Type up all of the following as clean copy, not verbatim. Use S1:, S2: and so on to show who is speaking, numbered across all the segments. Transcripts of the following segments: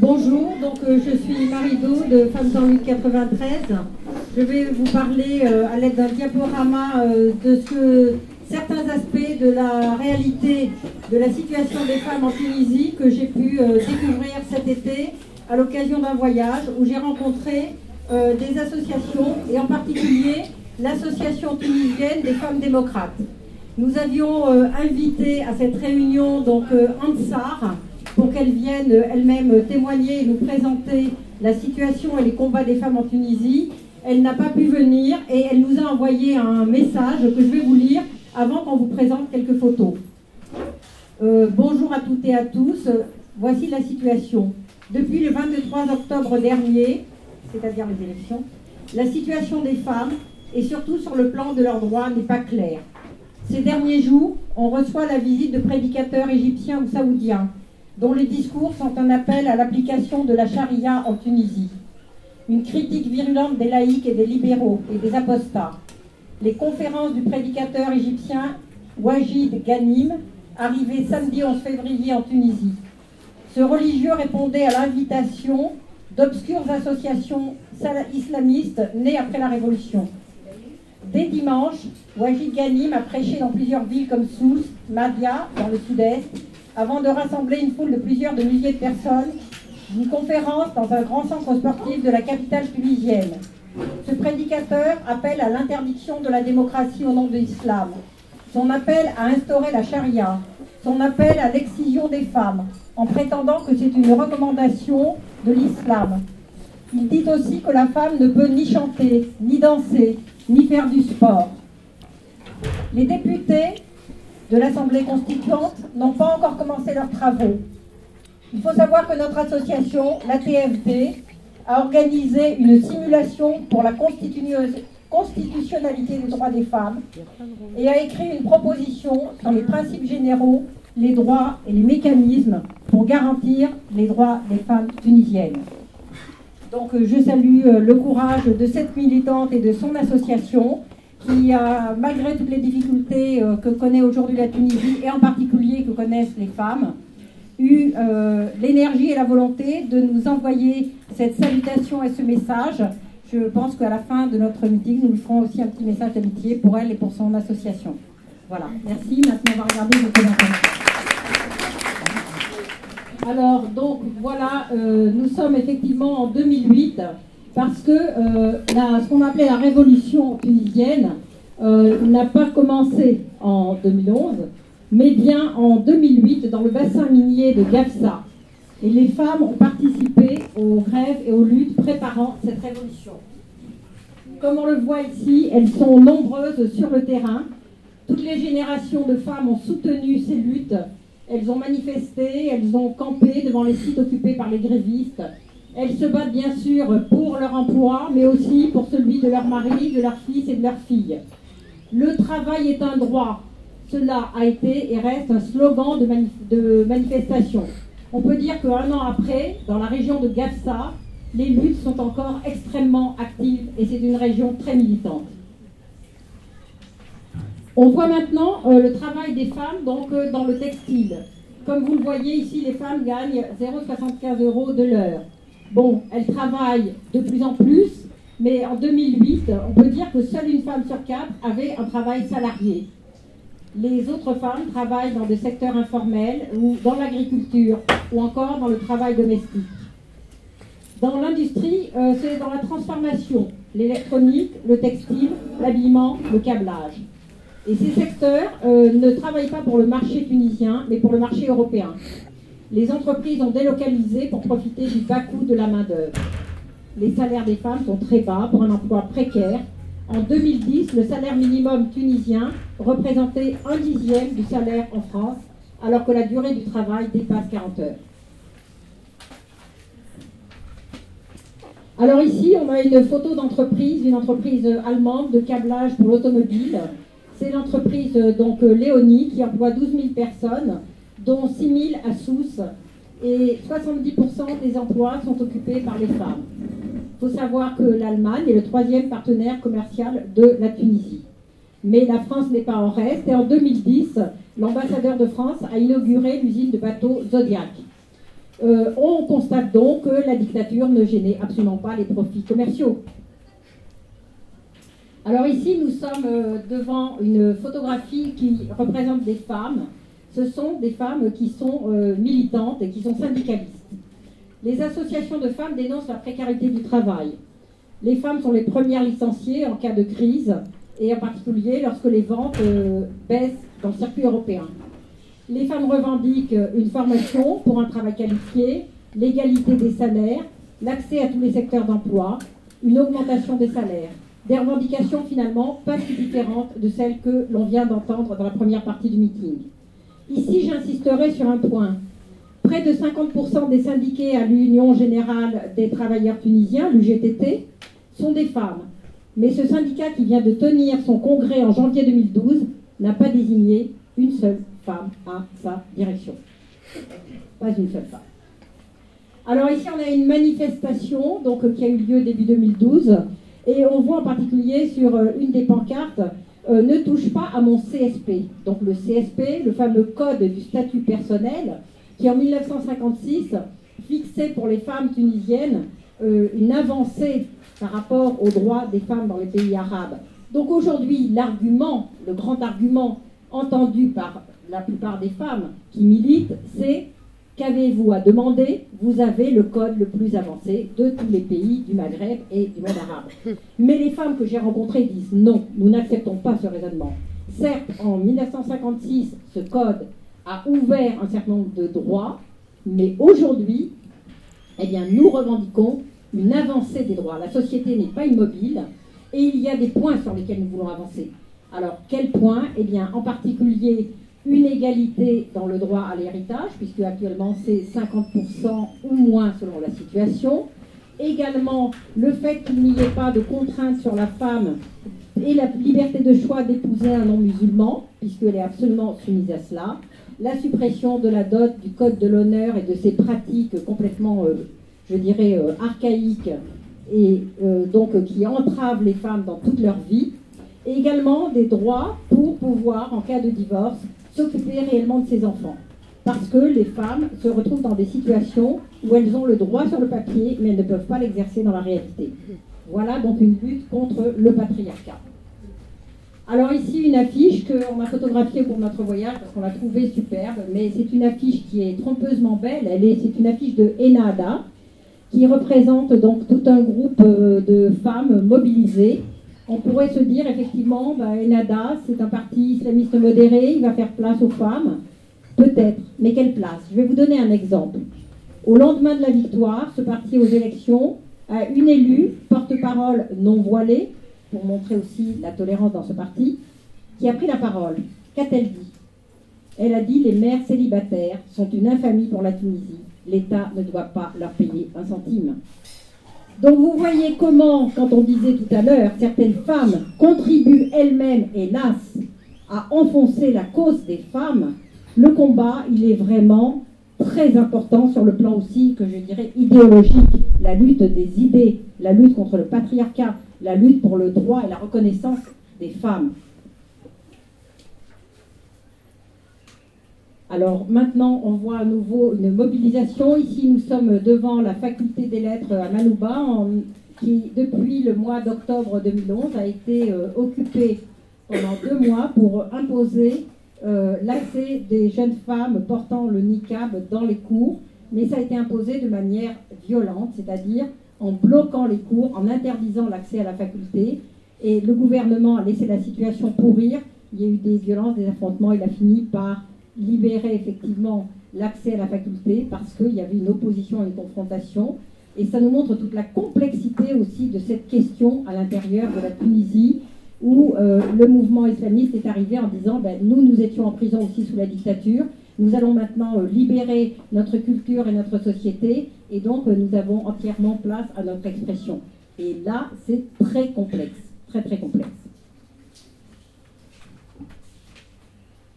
S1: Bonjour, je suis Marie-Do de Femmes en lutte 93. Je vais vous parler à l'aide d'un diaporama de certains aspects de la réalité de la situation des femmes en Tunisie que j'ai pu découvrir cet été à l'occasion d'un voyage où j'ai rencontré des associations et en particulier l'association tunisienne des femmes démocrates. Nous avions invité à cette réunion Ansar pour qu'elle vienne elle-même témoigner et nous présenter la situation et les combats des femmes en Tunisie. Elle n'a pas pu venir et elle nous a envoyé un message que je vais vous lire avant qu'on vous présente quelques photos. Bonjour à toutes et à tous, voici la situation. Depuis le 23 octobre dernier, c'est-à-dire les élections, la situation des femmes et surtout sur le plan de leurs droits n'est pas claire. Ces derniers jours, on reçoit la visite de prédicateurs égyptiens ou saoudiens dont les discours sont un appel à l'application de la charia en Tunisie. Une critique virulente des laïcs et des libéraux et des apostats. Les conférences du prédicateur égyptien Wajid Ghanim, arrivé samedi 11 février en Tunisie. Ce religieux répondait à l'invitation d'obscures associations islamistes nées après la Révolution. Dès dimanche, Wajid Ghanim a prêché dans plusieurs villes comme Sousse, Mahdia, dans le sud-est, avant de rassembler une foule de plusieurs milliers de personnes, d'une conférence dans un grand centre sportif de la capitale tunisienne. Ce prédicateur appelle à l'interdiction de la démocratie au nom de l'islam, son appel à instaurer la charia, son appel à l'excision des femmes, en prétendant que c'est une recommandation de l'islam. Il dit aussi que la femme ne peut ni chanter, ni danser, ni faire du sport. Les députés de l'Assemblée constituante n'ont pas encore commencé leurs travaux. Il faut savoir que notre association, la TFD, a organisé une simulation pour la constitutionnalité des droits des femmes et a écrit une proposition sur les principes généraux, les droits et les mécanismes pour garantir les droits des femmes tunisiennes. Donc je salue le courage de cette militante et de son association qui a, malgré toutes les difficultés que connaît aujourd'hui la Tunisie, et en particulier que connaissent les femmes, eu l'énergie et la volonté de nous envoyer cette salutation et ce message. Je pense qu'à la fin de notre meeting, nous lui ferons aussi un petit message d'amitié pour elle et pour son association. Voilà, merci. Maintenant, on va regarder le commentaire. Alors, donc, voilà, nous sommes effectivement en 2008, parce que ce qu'on appelait la révolution tunisienne n'a pas commencé en 2011, mais bien en 2008 dans le bassin minier de Gafsa. Et les femmes ont participé aux grèves et aux luttes préparant cette révolution. Comme on le voit ici, elles sont nombreuses sur le terrain. Toutes les générations de femmes ont soutenu ces luttes. Elles ont manifesté, elles ont campé devant les sites occupés par les grévistes. Elles se battent bien sûr pour leur emploi, mais aussi pour celui de leur mari, de leurs fils et de leurs filles. Le travail est un droit. Cela a été et reste un slogan de manifestation. On peut dire qu'un an après, dans la région de Gafsa, les luttes sont encore extrêmement actives et c'est une région très militante. On voit maintenant le travail des femmes dans le textile. Comme vous le voyez ici, les femmes gagnent 0,75 € de l'heure. Bon, elles travaillent de plus en plus, mais en 2008, on peut dire que seule une femme sur 4 avait un travail salarié. Les autres femmes travaillent dans des secteurs informels ou dans l'agriculture ou encore dans le travail domestique. Dans l'industrie, c'est dans la transformation, l'électronique, le textile, l'habillement, le câblage. Et ces secteurs ne travaillent pas pour le marché tunisien, mais pour le marché européen. Les entreprises ont délocalisé pour profiter du bas coût de la main-d'œuvre. Les salaires des femmes sont très bas pour un emploi précaire. En 2010, le salaire minimum tunisien représentait 1/10 du salaire en France, alors que la durée du travail dépasse 40 heures. Alors ici, on a une photo d'entreprise, une entreprise allemande de câblage pour l'automobile. C'est l'entreprise donc Léonie qui emploie 12 000 personnes, dont 6 000 à Sousse, et 70% des emplois sont occupés par les femmes. Il faut savoir que l'Allemagne est le 3e partenaire commercial de la Tunisie. Mais la France n'est pas en reste, et en 2010, l'ambassadeur de France a inauguré l'usine de bateaux Zodiac. On constate donc que la dictature ne gênait absolument pas les profits commerciaux. Alors ici, nous sommes devant une photographie qui représente des femmes. Ce sont des femmes qui sont militantes et qui sont syndicalistes. Les associations de femmes dénoncent la précarité du travail. Les femmes sont les premières licenciées en cas de crise, et en particulier lorsque les ventes baissent dans le circuit européen. Les femmes revendiquent une formation pour un travail qualifié, l'égalité des salaires, l'accès à tous les secteurs d'emploi, une augmentation des salaires. Des revendications finalement pas si différentes de celles que l'on vient d'entendre dans la première partie du meeting. Ici, j'insisterai sur un point. Près de 50% des syndiqués à l'Union Générale des Travailleurs Tunisiens, l'UGTT, sont des femmes. Mais ce syndicat qui vient de tenir son congrès en janvier 2012 n'a pas désigné une seule femme à sa direction. Pas une seule femme. Alors ici, on a une manifestation donc, qui a eu lieu début 2012, et on voit en particulier sur une des pancartes ne touche pas à mon CSP. Donc le CSP, le fameux code du statut personnel, qui en 1956 fixait pour les femmes tunisiennes une avancée par rapport aux droits des femmes dans les pays arabes. Donc aujourd'hui, l'argument, le grand argument entendu par la plupart des femmes qui militent, c'est qu'avez-vous à demander? Vous avez le code le plus avancé de tous les pays du Maghreb et du monde arabe. Mais les femmes que j'ai rencontrées disent non, nous n'acceptons pas ce raisonnement. Certes, en 1956, ce code a ouvert un certain nombre de droits, mais aujourd'hui, eh bien, nous revendiquons une avancée des droits. La société n'est pas immobile et il y a des points sur lesquels nous voulons avancer. Alors, quels points? Eh bien, en particulier, une égalité dans le droit à l'héritage, puisque actuellement c'est 50% ou moins selon la situation. Également, le fait qu'il n'y ait pas de contrainte sur la femme et la liberté de choix d'épouser un non-musulman, puisqu'elle est absolument soumise à cela. La suppression de la dot, du code de l'honneur et de ces pratiques complètement, je dirais, archaïques et donc qui entravent les femmes dans toute leur vie. Et également des droits pour pouvoir, en cas de divorce, s'occuper réellement de ses enfants. Parce que les femmes se retrouvent dans des situations où elles ont le droit sur le papier, mais elles ne peuvent pas l'exercer dans la réalité. Voilà donc une lutte contre le patriarcat. Alors ici, une affiche qu'on a photographiée pour notre voyage, parce qu'on l'a trouvée superbe, mais c'est une affiche qui est trompeusement belle. C'est une affiche de Ennahda, qui représente donc tout un groupe de femmes mobilisées. On pourrait se dire effectivement, Ennahda, c'est un parti islamiste modéré, il va faire place aux femmes. Peut-être, mais quelle place? Je vais vous donner un exemple. Au lendemain de la victoire, ce parti aux élections a une élue, porte-parole non voilée, pour montrer aussi la tolérance dans ce parti, qui a pris la parole. Qu'a-t-elle dit? Elle a dit: les mères célibataires sont une infamie pour la Tunisie. L'État ne doit pas leur payer un centime. Donc vous voyez comment, quand on disait tout à l'heure, certaines femmes contribuent elles-mêmes, hélas, à enfoncer la cause des femmes. Le combat, il est vraiment très important sur le plan aussi, que je dirais, idéologique. La lutte des idées, la lutte contre le patriarcat, la lutte pour le droit et la reconnaissance des femmes. Alors maintenant, on voit à nouveau une mobilisation. Ici, nous sommes devant la faculté des lettres à Manouba, qui, depuis le mois d'octobre 2011, a été occupée pendant 2 mois pour imposer l'accès des jeunes femmes portant le niqab dans les cours. Mais ça a été imposé de manière violente, c'est-à-dire en bloquant les cours, en interdisant l'accès à la faculté. Et le gouvernement a laissé la situation pourrir. Il y a eu des violences, des affrontements. Il a fini par libérer effectivement l'accès à la faculté parce qu'il y avait une opposition, une confrontation. Et ça nous montre toute la complexité aussi de cette question à l'intérieur de la Tunisie, où le mouvement islamiste est arrivé en disant nous étions en prison aussi sous la dictature, nous allons maintenant libérer notre culture et notre société, et donc nous avons entièrement place à notre expression. Et là, c'est très complexe, très très complexe.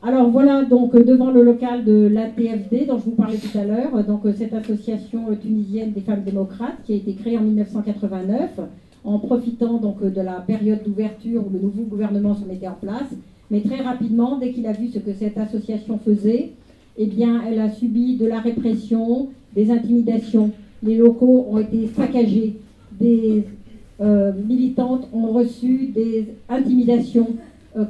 S1: Alors voilà, donc devant le local de l'ATFD dont je vous parlais tout à l'heure, donc cette association tunisienne des femmes démocrates qui a été créée en 1989 en profitant donc de la période d'ouverture où le nouveau gouvernement se mettait en place. Mais très rapidement, dès qu'il a vu ce que cette association faisait, eh bien, elle a subi de la répression, des intimidations. Les locaux ont été saccagés, des militantes ont reçu des intimidations.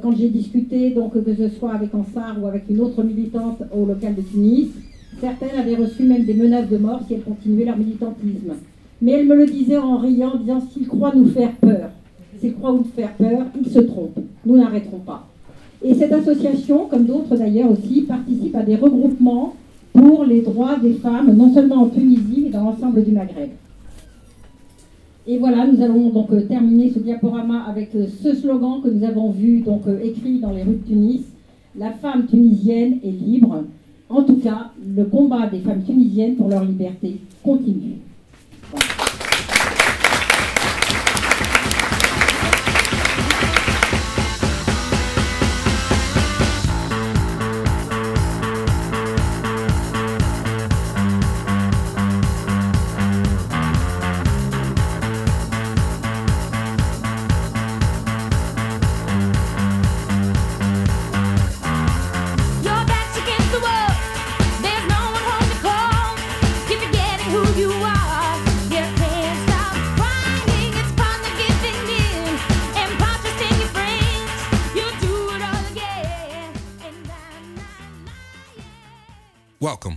S1: Quand j'ai discuté, donc, que ce soit avec Ansar ou avec une autre militante au local de Tunis, certaines avaient reçu même des menaces de mort si elles continuaient leur militantisme. Mais elles me le disaient en riant, en disant « s'ils croient nous faire peur, ils se trompent, nous n'arrêterons pas ». Et cette association, comme d'autres d'ailleurs aussi, participe à des regroupements pour les droits des femmes, non seulement en Tunisie, mais dans l'ensemble du Maghreb. Et voilà, nous allons donc terminer ce diaporama avec ce slogan que nous avons vu donc écrit dans les rues de Tunis. La femme tunisienne est libre. En tout cas, le combat des femmes tunisiennes pour leur liberté continue. Voilà.
S2: Welcome